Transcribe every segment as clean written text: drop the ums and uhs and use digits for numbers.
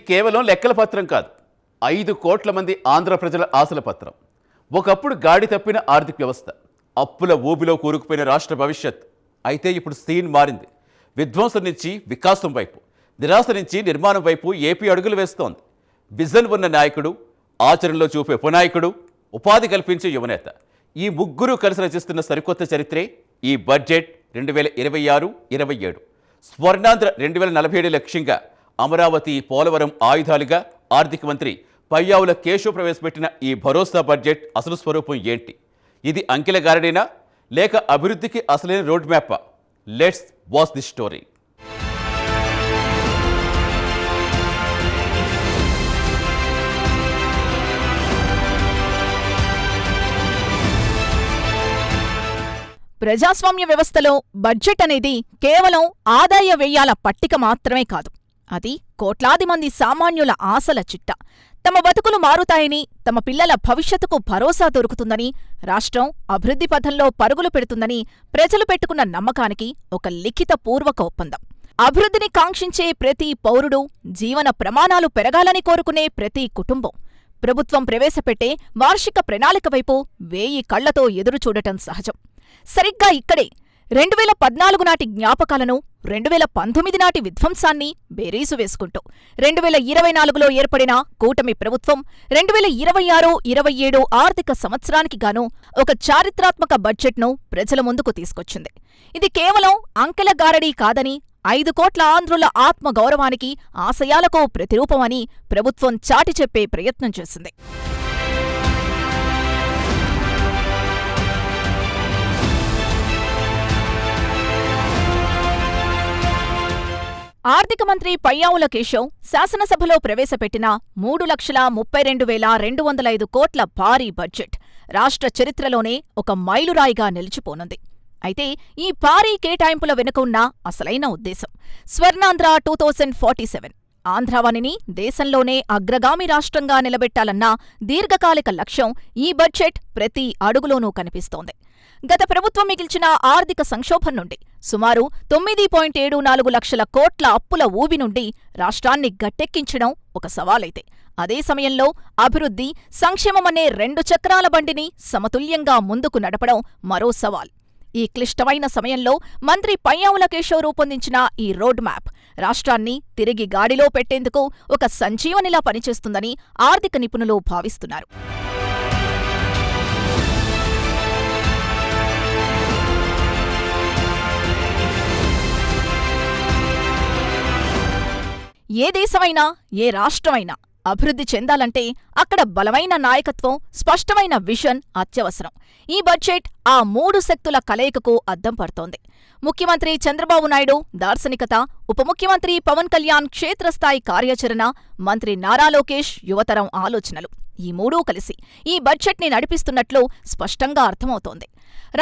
కేవలం లెక్కల పత్రం కాదు, 5 కోట్ల మంది ఆంధ్ర ప్రజల ఆశల పత్రం. ఒకప్పుడు గాడి తప్పిన ఆర్థిక వ్యవస్థ, అప్పుల ఊబిలో కూరుకుపోయిన రాష్ట్ర భవిష్యత్. అయితే ఇప్పుడు సీన్ మారింది. విధ్వంసం నుంచి వికాసం వైపు, నిరాశ నుంచి నిర్మాణం వైపు ఏపీ అడుగులు వేస్తోంది. విజన్ ఉన్న నాయకుడు, ఆచరణలో చూపే ఉపనాయకుడు, ఉపాధి కల్పించే యువనేత, ఈ ముగ్గురు కలిసి రచిస్తున్న సరికొత్త చరిత్రే ఈ బడ్జెట్ 2026-27. స్వర్ణాంధ్ర 2047 లక్ష్యంగా అమరావతి, పోలవరం ఆయుధాలుగా ఆర్థిక మంత్రి పయ్యావుల కేశవ్ ప్రవేశపెట్టిన ఈ భరోసా బడ్జెట్ అసలు స్వరూపం ఏంటి? ఇది అంకెల గారడేనా లేక అభివృద్ధికి అసలైన రోడ్ మ్యాపా? Let's watch the story. ప్రజాస్వామ్య వ్యవస్థలో బడ్జెట్ అనేది కేవలం ఆదాయ వ్యయాల పట్టిక మాత్రమే కాదు. అది కోట్లాది మంది సామాన్యుల ఆశల చిట్ట. తమ బతుకులు మారుతాయని, తమ పిల్లల భవిష్యత్తుకు భరోసా దొరుకుతుందని, రాష్ట్రం అభివృద్ధి పథంలో పరుగులు పెడుతుందని ప్రజలు పెట్టుకున్న నమ్మకానికి ఒక లిఖిత పూర్వక ఒప్పందం. అభివృద్ధిని కాంక్షించే ప్రతి పౌరుడు, జీవన ప్రమాణాలు పెరగాలని కోరుకునే ప్రతి కుటుంబం ప్రభుత్వం ప్రవేశపెట్టే వార్షిక ప్రణాళిక వైపు 1000 కళ్లతో ఎదురుచూడటం సహజం. సరిగ్గా ఇక్కడే 2014 నాటి జ్ఞాపకాలను, 2019 నాటి విధ్వంసాన్ని బేరీజు వేసుకుంటూ 2024లో ఏర్పడిన కూటమి ప్రభుత్వం 2026-27 ఆర్థిక సంవత్సరానికి గాను ఒక చారిత్రాత్మక బడ్జెట్ను ప్రజల ముందుకు తీసుకొచ్చింది. ఇది కేవలం అంకెల గారడీ కాదని, 5 కోట్ల ఆంధ్రుల ఆత్మగౌరవానికి, ఆశయాలకు ప్రతిరూపమని ప్రభుత్వం చాటి చెప్పే ప్రయత్నం చేసింది. ఆర్థిక మంత్రి పయ్యావుల కేశవ్ శాసనసభలో ప్రవేశపెట్టిన 3,32,205 కోట్ల భారీ బడ్జెట్ రాష్ట్ర చరిత్రలోనే ఒక మైలురాయిగా నిలిచిపోనుంది. అయితే ఈ భారీ కేటాయింపుల వెనుక ఉన్న అసలైన ఉద్దేశం స్వర్ణాంధ్ర 2047, ఆంధ్రావనిని దేశంలోనే అగ్రగామి రాష్ట్రంగా నిలబెట్టాలన్న దీర్ఘకాలిక లక్ష్యం ఈ బడ్జెట్ ప్రతి అడుగులోనూ కనిపిస్తోంది. గత ప్రభుత్వం మిగిల్చిన ఆర్థిక సంక్షోభం నుండి, సుమారు 9.74 లక్షల కోట్ల అప్పుల ఊబి నుండి రాష్ట్రాన్ని గట్టెక్కించడం ఒక సవాలైతే, అదే సమయంలో అభివృద్ధి, సంక్షేమమనే 2 చక్రాల బండిని సమతుల్యంగా ముందుకు నడపడం మరో సవాల్. ఈ క్లిష్టమైన సమయంలో మంత్రి పయ్యావుల కేశవ్ రూపొందించిన ఈ రోడ్ మ్యాప్ రాష్ట్రాన్ని తిరిగి గాడిలో పెట్టేందుకు ఒక సంజీవనిలా పనిచేస్తుందని ఆర్థిక నిపుణులు భావిస్తున్నారు. ఏ దేశమైనా, ఏ రాష్ట్రమైనా అభివృద్ధి చెందాలంటే అక్కడ బలమైన నాయకత్వం, స్పష్టమైన విజన్ అత్యవసరం. ఈ బడ్జెట్ ఆ 3 శక్తుల కలయికకు అద్దం పడుతోంది. ముఖ్యమంత్రి చంద్రబాబు నాయుడు దార్శనికత, ఉప ముఖ్యమంత్రి పవన్ కళ్యాణ్ క్షేత్రస్థాయి కార్యాచరణ, మంత్రి నారా లోకేష్ యువతరం ఆలోచనలు, ఈ 3 కలిసి ఈ బడ్జెట్ని నడిపిస్తున్నట్లు స్పష్టంగా అర్థమవుతోంది.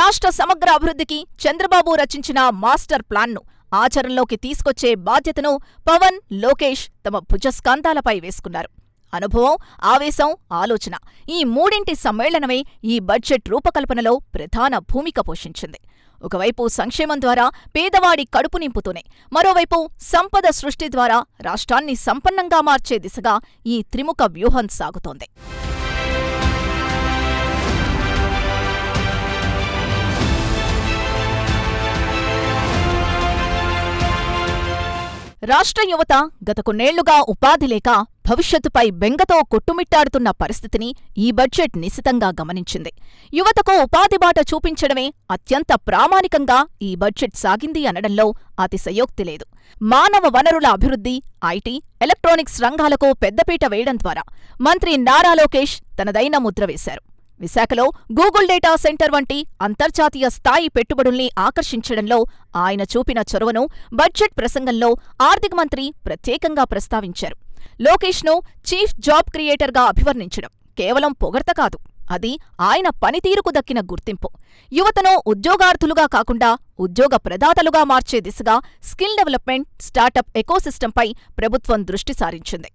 రాష్ట్ర సమగ్ర అభివృద్ధికి చంద్రబాబు రచించిన మాస్టర్ ప్లాన్ను ఆచరణలోకి తీసుకొచ్చే బాధ్యతను పవన్, లోకేష్ తమ భుజస్కంధాలపై వేసుకున్నారు. అనుభవం, ఆవేశం, ఆలోచన, ఈ 3 సమ్మేళనమే ఈ బడ్జెట్ రూపకల్పనలో ప్రధాన భూమిక పోషించింది. ఒకవైపు సంక్షేమం ద్వారా పేదవాడి కడుపు నింపుతూనే, మరోవైపు సంపద సృష్టి ద్వారా రాష్ట్రాన్ని సంపన్నంగా మార్చే దిశగా ఈ త్రిముఖ వ్యూహం సాగుతోంది. రాష్ట్ర యువత గత కొన్నేళ్లుగా ఉపాధి లేక భవిష్యత్తుపై బెంగతో కొట్టుమిట్టాడుతున్న పరిస్థితిని ఈ బడ్జెట్ నిశితంగా గమనించింది. యువతకు ఉపాధి బాట చూపించడమే అత్యంత ప్రామాణికంగా ఈ బడ్జెట్ సాగింది అనడంలో అతిశయోక్తి లేదు. మానవ వనరుల అభివృద్ధి, ఐటీ, ఎలక్ట్రానిక్స్ రంగాలకు పెద్దపీట వేయడం ద్వారా మంత్రి నారా లోకేష్ తనదైన ముద్ర వేశారు. విశాఖలో గూగుల్ డేటా సెంటర్ వంటి అంతర్జాతీయ స్థాయి పెట్టుబడుల్ని ఆకర్షించడంలో ఆయన చూపిన చొరవను బడ్జెట్ ప్రసంగంలో ఆర్థిక మంత్రి ప్రత్యేకంగా ప్రస్తావించారు. లోకేష్ను చీఫ్ జాబ్ క్రియేటర్గా అభివర్ణించడం కేవలం పొగడ్త కాదు, అది ఆయన పనితీరుకు దక్కిన గుర్తింపు. యువతను ఉద్యోగార్థులుగా కాకుండా ఉద్యోగ ప్రదాతలుగా మార్చే దిశగా స్కిల్ డెవలప్మెంట్, స్టార్టప్ ఎకోసిస్టంపై ప్రభుత్వం దృష్టి సారించింది.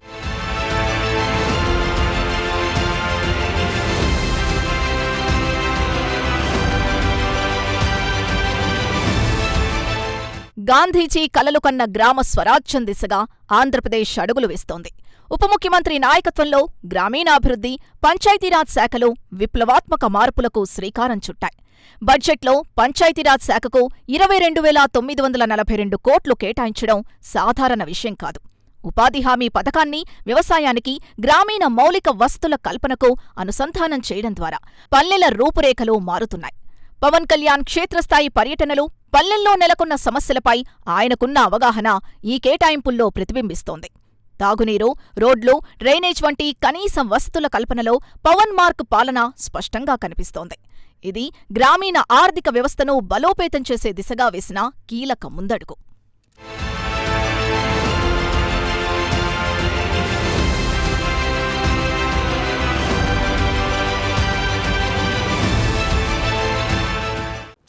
గాంధీజీ కలలు కన్న గ్రామ స్వరాజ్యం దిశగా ఆంధ్రప్రదేశ్ అడుగులు వేస్తోంది. ఉప ముఖ్యమంత్రి నాయకత్వంలో గ్రామీణాభివృద్ధి, పంచాయతీరాజ్ శాఖలు విప్లవాత్మక మార్పులకు శ్రీకారం చుట్టాయి. బడ్జెట్లో పంచాయతీరాజ్ శాఖకు 22,942 కోట్లు కేటాయించడం సాధారణ విషయం కాదు. ఉపాధి హామీ పథకాన్ని వ్యవసాయానికి, గ్రామీణ మౌలిక వసతుల కల్పనకు అనుసంధానం చేయడం ద్వారా పల్లెల రూపురేఖలు మారుతున్నాయి. పవన్ కళ్యాణ్ క్షేత్రస్థాయి పర్యటనలు, పల్లెల్లో నెలకొన్న సమస్యలపై ఆయనకున్న అవగాహన ఈ కేటాయింపుల్లో ప్రతిబింబిస్తోంది. తాగునీరు, రోడ్లు, డ్రైనేజ్ వంటి కనీస వసతుల కల్పనలో పవన్ మార్క్ పాలన స్పష్టంగా కనిపిస్తోంది. ఇది గ్రామీణ ఆర్థిక వ్యవస్థను బలోపేతం చేసే దిశగా వేసిన కీలక ముందడుగు.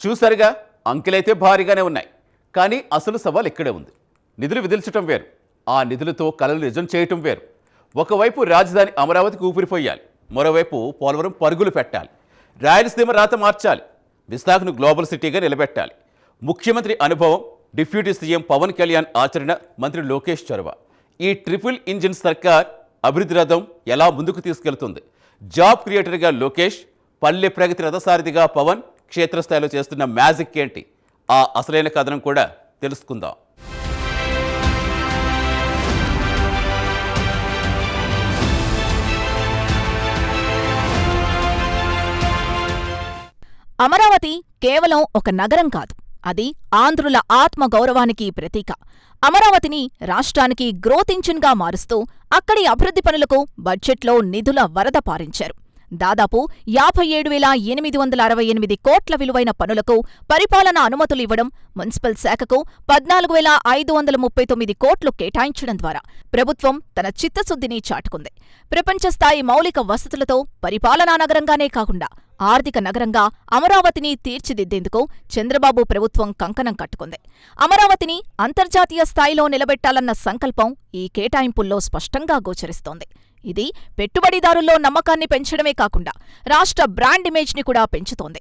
చూసారుగా, అంకెలైతే భారీగానే ఉన్నాయి. కానీ అసలు సవాల్ ఇక్కడే ఉంది. నిధులు విదిల్చటం వేరు, ఆ నిధులతో కలలు నిజం చేయటం వేరు. ఒకవైపు రాజధాని అమరావతికి ఊపిరిపోయాలి, మరోవైపు పోలవరం పరుగులు పెట్టాలి. రాయలసీమ రాత మార్చాలి, విశాఖను గ్లోబల్ సిటీగా నిలబెట్టాలి. ముఖ్యమంత్రి అనుభవం, డిప్యూటీ సీఎం పవన్ కళ్యాణ్ ఆచరణ, మంత్రి లోకేష్ చొరవ, ఈ ట్రిపుల్ ఇంజిన్ సర్కార్ అభివృద్ధి రథం ఎలా ముందుకు తీసుకెళ్తుంది? జాబ్ క్రియేటర్గా లోకేష్, పల్లె ప్రగతి రథసారథిగా పవన్ క్షేత్రస్థాయిలో చేస్తున్న మ్యాజిక్ ఏంటి? ఆ అసలైన కథనం కూడా తెలుసుకుందాం. అమరావతి కేవలం ఒక నగరం కాదు, అది ఆంధ్రుల ఆత్మగౌరవానికి ప్రతీక. అమరావతిని రాష్ట్రానికి గ్రోత్ ఇంజిన్గా మారుస్తూ అక్కడి అభివృద్ధి పనులకు బడ్జెట్లో నిధుల వరద పారించారు. దాదాపు 57,868 కోట్ల విలువైన పనులకు పరిపాలనా అనుమతులు ఇవ్వడం, మున్సిపల్ శాఖకు 14,539 కోట్లు కేటాయించడం ద్వారా ప్రభుత్వం తన చిత్తశుద్ధిని చాటుకుంది. ప్రపంచస్థాయి మౌలిక వసతులతో పరిపాలనా నగరంగానే కాకుండా ఆర్థిక నగరంగా అమరావతిని తీర్చిదిద్దేందుకు చంద్రబాబు ప్రభుత్వం కంకణం కట్టుకుంది. అమరావతిని అంతర్జాతీయ స్థాయిలో నిలబెట్టాలన్న సంకల్పం ఈ కేటాయింపుల్లో స్పష్టంగా గోచరిస్తోంది. ఇది పెట్టుబడిదారుల్లో నమ్మకాన్ని పెంచడమే కాకుండా రాష్ట్ర బ్రాండ్ ఇమేజ్ని కూడా పెంచుతోంది.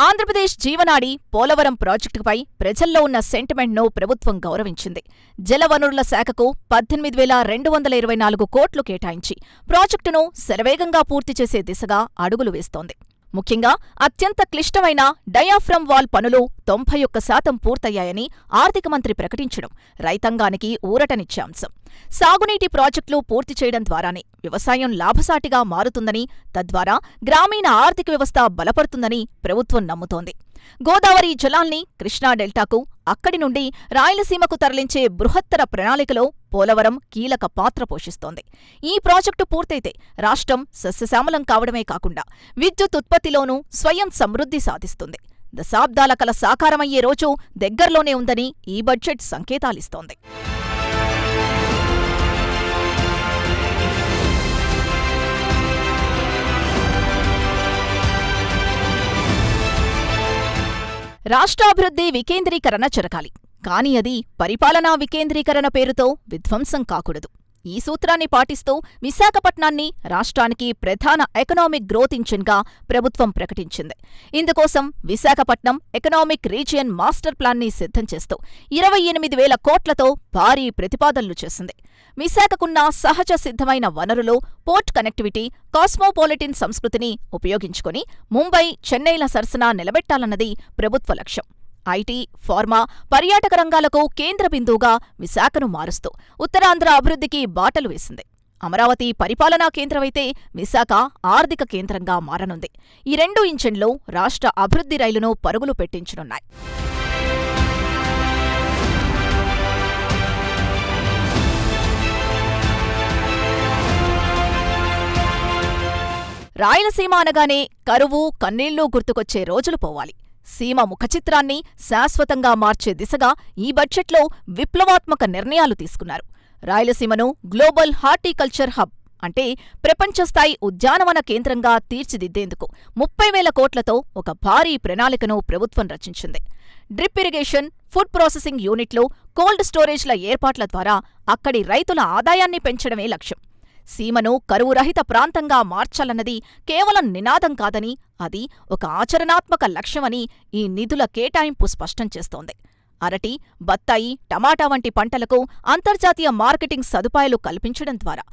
ఆంధ్రప్రదేశ్ జీవనాడి పోలవరం ప్రాజెక్టుపై ప్రజల్లో ఉన్న సెంటిమెంట్ను ప్రభుత్వం గౌరవించింది. జలవనరుల శాఖకు 18,224 కోట్లు కేటాయించి ప్రాజెక్టును శరవేగంగా పూర్తి చేసే దిశగా అడుగులు వేస్తోంది. ముఖ్యంగా అత్యంత క్లిష్టమైన డయాఫ్రమ్ వాల్ పనులు 91% పూర్తయ్యాయని ఆర్థిక మంత్రి ప్రకటించడం రైతాంగానికి ఊరటనిచ్చే అంశం. సాగునీటి ప్రాజెక్టులు పూర్తి చేయడం ద్వారానే వ్యవసాయం లాభసాటిగా మారుతుందని, తద్వారా గ్రామీణ ఆర్థిక వ్యవస్థ బలపడుతుందని ప్రభుత్వం నమ్ముతోంది. గోదావరి జలాల్ని కృష్ణా డెల్టాకు, అక్కడి నుండి రాయలసీమకు తరలించే బృహత్తర ప్రణాళికలో పోలవరం కీలక పాత్ర పోషిస్తోంది. ఈ ప్రాజెక్టు పూర్తయితే రాష్ట్రం సస్యశ్యామలం కావడమే కాకుండా విద్యుత్ ఉత్పత్తిలోనూ స్వయం సమృద్ధి సాధిస్తుంది. దశాబ్దాల కల సాకారమయ్యే రోజు దగ్గర్లోనే ఉందని ఈ బడ్జెట్ సంకేతాలిస్తోంది. రాష్ట్రాభివృద్ధి వికేంద్రీకరణ జరగాలి, కాని అది పరిపాలనా వికేంద్రీకరణ పేరుతో విధ్వంసం కాకూడదు. ఈ సూత్రాన్ని పాటిస్తూ విశాఖపట్నాన్ని రాష్ట్రానికి ప్రధాన ఎకనామిక్ గ్రోత్ ఇంజిన్గా ప్రభుత్వం ప్రకటించింది. ఇందుకోసం విశాఖపట్నం ఎకనామిక్ రీజియన్ మాస్టర్ ప్లాన్ని సిద్ధం చేస్తూ 28,000 కోట్లతో భారీ ప్రతిపాదనలు చేసింది. విశాఖకున్న సహజ సిద్ధమైన వనరులు, పోర్ట్ కనెక్టివిటీ, కాస్మోపాలిటిన్ సంస్కృతిని ఉపయోగించుకుని ముంబై, చెన్నైల సరసన నిలబెట్టాలన్నది ప్రభుత్వ లక్ష్యం. ఐటీ, ఫార్మా, పర్యాటక రంగాలకు కేంద్ర బిందువుగా విశాఖను మారుస్తూ ఉత్తరాంధ్ర అభివృద్ధికి బాటలు వేసింది. అమరావతి పరిపాలనా కేంద్రమైతే విశాఖ ఆర్థిక కేంద్రంగా మారనుంది. ఈ రెండు ఇంజన్లు రాష్ట్ర అభివృద్ధి రైలును పరుగులు పెట్టించనున్నాయి. రాయలసీమ అనగానే కరువు, కన్నీళ్లు గుర్తుకొచ్చే రోజులు పోవాలి. సీమ ముఖచిత్రాన్ని శాశ్వతంగా మార్చే దిశగా ఈ బడ్జెట్లో విప్లవాత్మక నిర్ణయాలు తీసుకున్నారు. రాయలసీమను గ్లోబల్ హార్టికల్చర్ హబ్ అంటే ప్రపంచస్థాయి ఉద్యానవన కేంద్రంగా తీర్చిదిద్దేందుకు 30,000 కోట్లతో ఒక భారీ ప్రణాళికను ప్రభుత్వం రచించింది. డ్రిప్ ఇరిగేషన్, ఫుడ్ ప్రాసెసింగ్ యూనిట్లు, కోల్డ్ స్టోరేజ్ల ఏర్పాట్ల ద్వారా అక్కడి రైతుల ఆదాయాన్ని పెంచడమే లక్ష్యం. సీమను కరువురహిత ప్రాంతంగా మార్చాలన్నది కేవలం నినాదం కాదని, అది ఒక ఆచరణాత్మక లక్ష్యమని ఈ నిధుల కేటాయింపు స్పష్టం చేస్తోంది. అరటి, బత్తాయి, టమాటా వంటి పంటలకు అంతర్జాతీయ మార్కెటింగ్ సదుపాయాలు కల్పించడం ద్వారా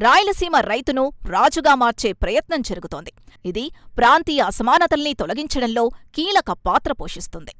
రాయలసీమ రైతును రాజుగా మార్చే ప్రయత్నం జరుగుతోంది. ఇది ప్రాంతీయ అసమానతల్ని తొలగించడంలో కీలక పాత్ర పోషిస్తుంది.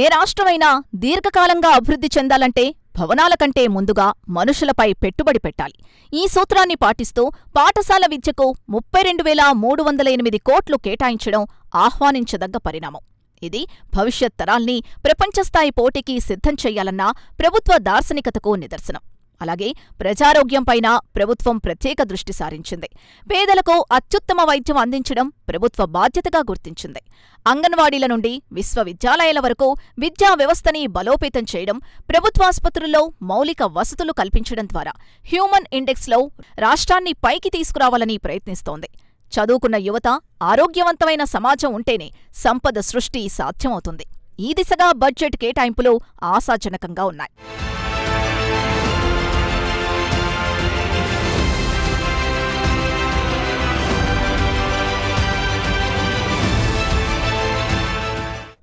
ఏ రాష్ట్రమైనా దీర్ఘకాలంగా అభివృద్ధి చెందాలంటే భవనాల కంటే ముందుగా మనుషులపై పెట్టుబడి పెట్టాలి. ఈ సూత్రాన్ని పాటిస్తూ పాఠశాల విద్యకు 32,308 కోట్లు కేటాయించడం ఆహ్వానించదగ్గ పరిణామం. ఇది భవిష్యత్ తరాల్ని ప్రపంచస్థాయి పోటీకి సిద్ధం చెయ్యాలన్న ప్రభుత్వ దార్శనికతకు నిదర్శనం. అలాగే ప్రజారోగ్యంపైన ప్రభుత్వం ప్రత్యేక దృష్టి సారించింది. పేదలకు అత్యుత్తమ వైద్యం అందించడం ప్రభుత్వ బాధ్యతగా గుర్తించింది. అంగన్వాడీల నుండి విశ్వవిద్యాలయాల వరకు విద్యా వ్యవస్థని బలోపేతం చేయడం, ప్రభుత్వాసుపత్రుల్లో మౌలిక వసతులు కల్పించడం ద్వారా హ్యూమన్ ఇండెక్స్లో రాష్ట్రాన్ని పైకి తీసుకురావాలని ప్రయత్నిస్తోంది. చదువుకున్న యువత, ఆరోగ్యవంతమైన సమాజం ఉంటేనే సంపద సృష్టి సాధ్యమవుతుంది. ఈ దిశగా బడ్జెట్ కేటాయింపులు ఆశాజనకంగా ఉన్నాయి.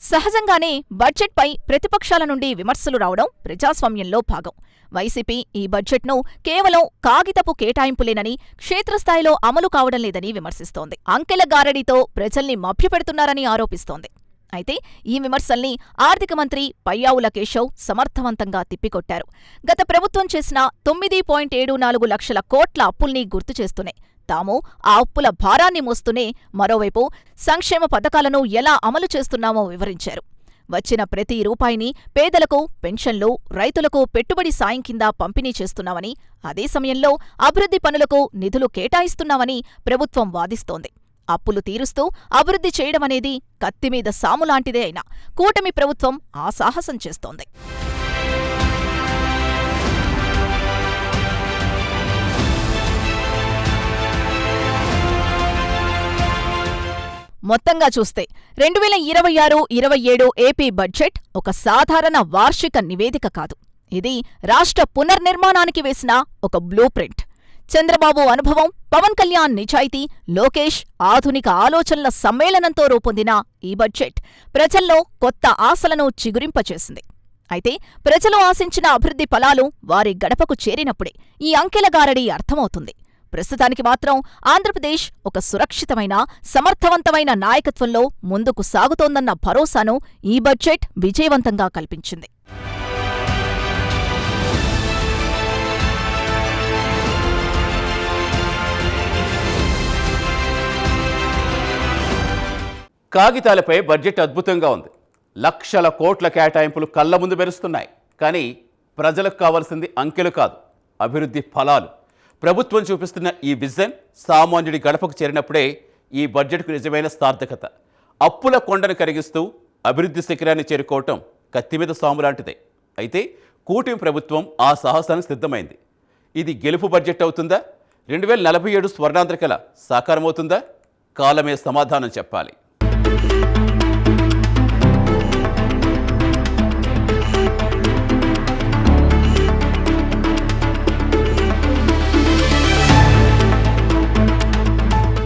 సహజంగానే బడ్జెట్పై ప్రతిపక్షాల నుండి విమర్శలు రావడం ప్రజాస్వామ్యంలో భాగం. వైసీపీ ఈ బడ్జెట్ను కేవలం కాగితపు కేటాయింపులేనని, క్షేత్రస్థాయిలో అమలు కావడం లేదని విమర్శిస్తోంది. అంకెల గారడీతో ప్రజల్ని మభ్యపెడుతున్నారని ఆరోపిస్తోంది. అయితే ఈ విమర్శల్ని ఆర్థిక మంత్రి పయ్యావుల కేశవ్ సమర్థవంతంగా తిప్పికొట్టారు. గత ప్రభుత్వం చేసిన 9.74 లక్షల కోట్ల అప్పుల్ని గుర్తుచేస్తూనే, తాము ఆ అప్పుల భారాన్ని మోస్తూనే మరోవైపు సంక్షేమ పథకాలను ఎలా అమలు చేస్తున్నామో వివరించారు. వచ్చిన ప్రతి రూపాయిని పేదలకు, పెన్షన్లు, రైతులకు పెట్టుబడి సాయం కింద పంపిణీ చేస్తున్నామని, అదే సమయంలో అభివృద్ధి పనులకు నిధులు కేటాయిస్తున్నామని ప్రభుత్వం వాదిస్తోంది. అప్పులు తీరుస్తూ అభివృద్ధి చేయడమనేది కత్తిమీద సాములాంటిదే అయినా కూటమి ప్రభుత్వం ఆ సాహసం చేస్తోంది. మొత్తంగా చూస్తే 2026-27 ఏపీ బడ్జెట్ ఒక సాధారణ వార్షిక నివేదిక కాదు. ఇది రాష్ట్ర పునర్నిర్మాణానికి వేసిన ఒక బ్లూ ప్రింట్. చంద్రబాబు అనుభవం, పవన్ కళ్యాణ్ నిజాయితీ, లోకేష్ ఆధునిక ఆలోచనల సమ్మేళనంతో రూపొందిన ఈ బడ్జెట్ ప్రజల్లో కొత్త ఆశలను చిగురింపచేసింది. అయితే ప్రజలు ఆశించిన అభివృద్ధి ఫలాలు వారి గడపకు చేరినప్పుడే ఈ అంకెల గారడీ అర్థమవుతుంది. ప్రస్తుతానికి మాత్రం ఆంధ్రప్రదేశ్ ఒక సురక్షితమైన, సమర్థవంతమైన నాయకత్వంలో ముందుకు సాగుతోందన్న భరోసాను ఈ బడ్జెట్ విజయవంతంగా కల్పించింది. కాగితాలపై బడ్జెట్ అద్భుతంగా ఉంది. లక్షల కోట్ల కేటాయింపులు కళ్ల ముందు మెరుస్తున్నాయి. కానీ ప్రజలకు కావాల్సింది అంకెలు కాదు, అభివృద్ధి ఫలాలు. ప్రభుత్వం చూపిస్తున్న ఈ విజన్ సామాన్యుడి గడపకు చేరినప్పుడే ఈ బడ్జెట్కు నిజమైన సార్థకత. అప్పుల కొండను కరిగిస్తూ అభివృద్ధి శిఖరాన్ని చేరుకోవటం కత్తిమీద సాము లాంటిదే. అయితే కూటమి ప్రభుత్వం ఆ సాహసానికి సిద్ధమైంది. ఇది గెలుపు బడ్జెట్ అవుతుందా? 2047 స్వర్ణాంధ్ర కల సాకారమవుతుందా? కాలమే సమాధానం చెప్పాలి.